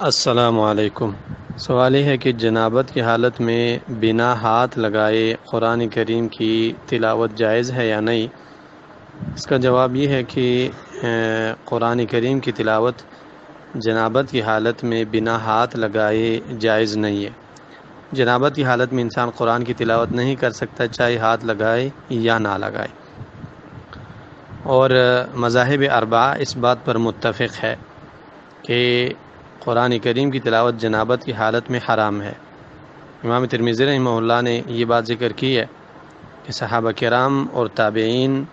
السلام علیکم۔ سوال یہ ہے کہ جنابت کی حالت میں بنا ہاتھ لگائے قرآن کریم کی تلاوت جائز ہے یا نہیں؟ اس کا جواب یہ ہے کہ قرآن کریم کی تلاوت جنابت کی حالت میں بنا ہاتھ لگائے جائز نہیں ہے۔ جنابت کی حالت میں انسان قرآن کی تلاوت نہیں کر سکتا، چاہے ہاتھ لگائے یا نہ لگائے۔ اور مذاہب اربعہ اس بات پر متفق ہے کہ قرآن کریم کی تلاوت جنابت کی حالت میں حرام ہے۔ امام ترمذی رحمہ اللہ نے یہ بات ذکر کی ہے کہ صحابہ کرام اور تابعین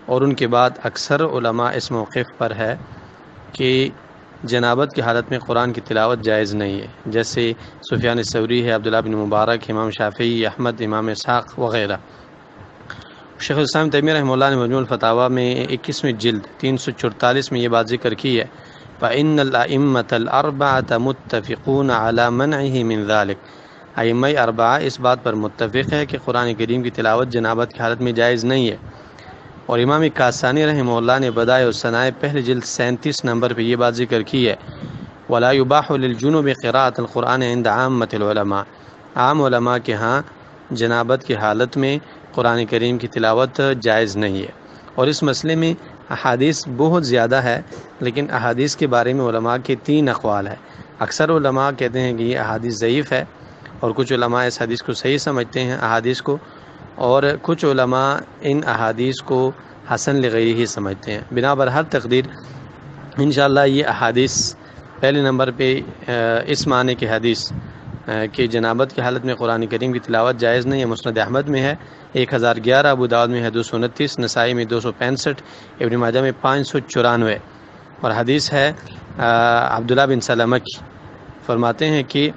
اور ان کے بعد اکثر علماء اس موقف پر ہے کہ جنابت کی حالت میں قرآن کی تلاوت جائز نہیں ہے، جیسے سفیان الثوری ہے، عبداللہ بن مبارک، امام شافعی، احمد، امام اسحاق وغیرہ۔ شیخ الاسلام تیمیہ رحمہ اللہ نے مجموع الفتاویٰ میں 21ویں جلد 344 میں یہ بات ذکر کی ہے، فَإِنَّ الْأَئِمَّةَ الْأَرْبَعَةَ مُتَّفِقُونَ عَلَى مَنْعِهِ مِنْ ذَلِكَ۔ ائمہ اربعہ اس بات پر متفق ہے کہ قرآن کریم کی تلاوت جنابت کی حالت میں جائز نہیں ہے۔ اور امام کاسانی رحمہ اللہ نے بدائع الثناء پہلی جلد 37 نمبر پہ یہ بات ذکر کی ہے، وَلَا يُبَاحُ لِلْجُنُوبِ قِرَاءَةُ الْقُرْآنِ عِنْدَ عَامَّةِ الْعُلَمَاء۔ عام علماء کے ہاں جنابت کی حالت میں قرآن کریم کی تلاوت جائز نہیں ہے۔ اور اس مسئلے میں احادیث بہت زیادہ ہے، لیکن احادیث کے بارے میں علماء کے 3 اقوال ہے۔ اکثر علماء کہتے ہیں کہ یہ احادیث ضعیف ہے، اور کچھ علماء اس حدیث کو صحیح سمجھتے ہیں احادیث کو، اور کچھ علماء ان احادیث کو حسن لغیرہ ہی سمجھتے ہیں۔ بنا بر ہر تقدیر انشاءاللہ یہ احادیث پہلے نمبر پہ اس معنی کی حدیث کہ جنابت کی حالت میں قرآن کریم کی تلاوت جائز نہیں ہے، مسند احمد میں ہے 1011، ابو داؤد میں ہے 229، نسائی میں 265، ابن ماجہ میں 594، اور حدیث ہے عبداللہ بن سلمہ کی۔ فرماتے ہیں کہ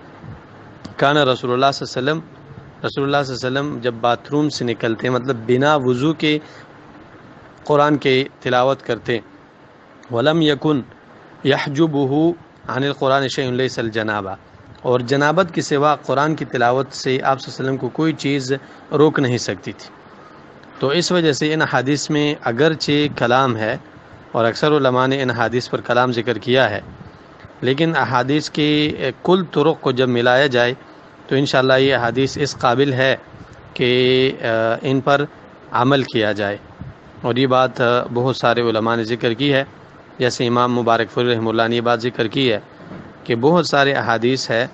کان رسول اللہ صلی اللہ علیہ وسلم جب باتھ روم سے نکلتے مطلب بنا وضو کے قرآن کی تلاوت کرتے، ولم یکن یحجبہ عن القرآن شیء لیس الجنابہ، اور جنابت کے سوا قرآن کی تلاوت سے آپ صلی اللہ علیہ وسلم کو کوئی چیز روک نہیں سکتی تھی۔ تو اس وجہ سے ان حدیث میں اگرچہ کلام ہے، اور اکثر علماء نے ان حدیث پر کلام ذکر کیا ہے، لیکن احادیث کی کل طرق کو جب ملایا جائے تو انشاءاللہ یہ حدیث اس قابل ہے کہ ان پر عمل کیا جائے۔ اور یہ بات بہت سارے علماء نے ذکر کی ہے، جیسے امام مبارک فوری رحمہ اللہ نے یہ بات ذکر کی ہے کہ بہت سارے احادیث ہے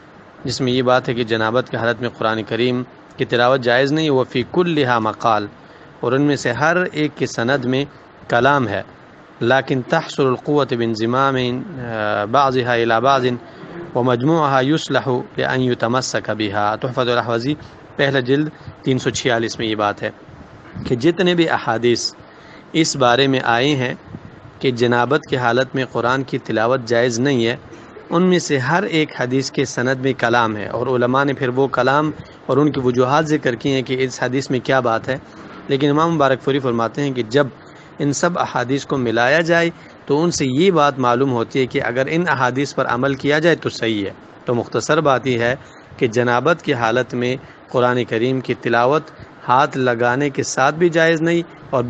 جس میں یہ بات ہے کہ جنابت کی حالت میں قرآن کریم کی تلاوت جائز نہیں، وفی کلھا مقال، اور ان میں سے ہر ایک کی سند میں کلام ہے، لیکن تحصل القوة بانضمام بعضها الى بعض ومجموعها يصلح لان يتمسك بها۔ تحفۃ الاحوذی پہلا جلد 346 میں یہ بات ہے کہ جتنے بھی احادیث اس بارے میں آئے ہیں کہ جنابت کی حالت میں قرآن کی تلاوت جائز نہیں ہے، ان میں سے ہر ایک حدیث کے سند میں کلام ہے، اور علماء نے پھر وہ کلام اور ان کی وجوہات ذکر کی ہیں کہ اس حدیث میں کیا بات ہے۔ لیکن امام مبارک فوری فرماتے ہیں کہ جب ان سب احادیث کو ملایا جائے تو ان سے یہ بات معلوم ہوتی ہے کہ اگر ان احادیث پر عمل کیا جائے تو صحیح ہے۔ تو مختصر بات یہ ہے کہ جنابت کی حالت میں قرآن کریم کی تلاوت ہاتھ لگانے کے ساتھ بھی جائز نہیں، اور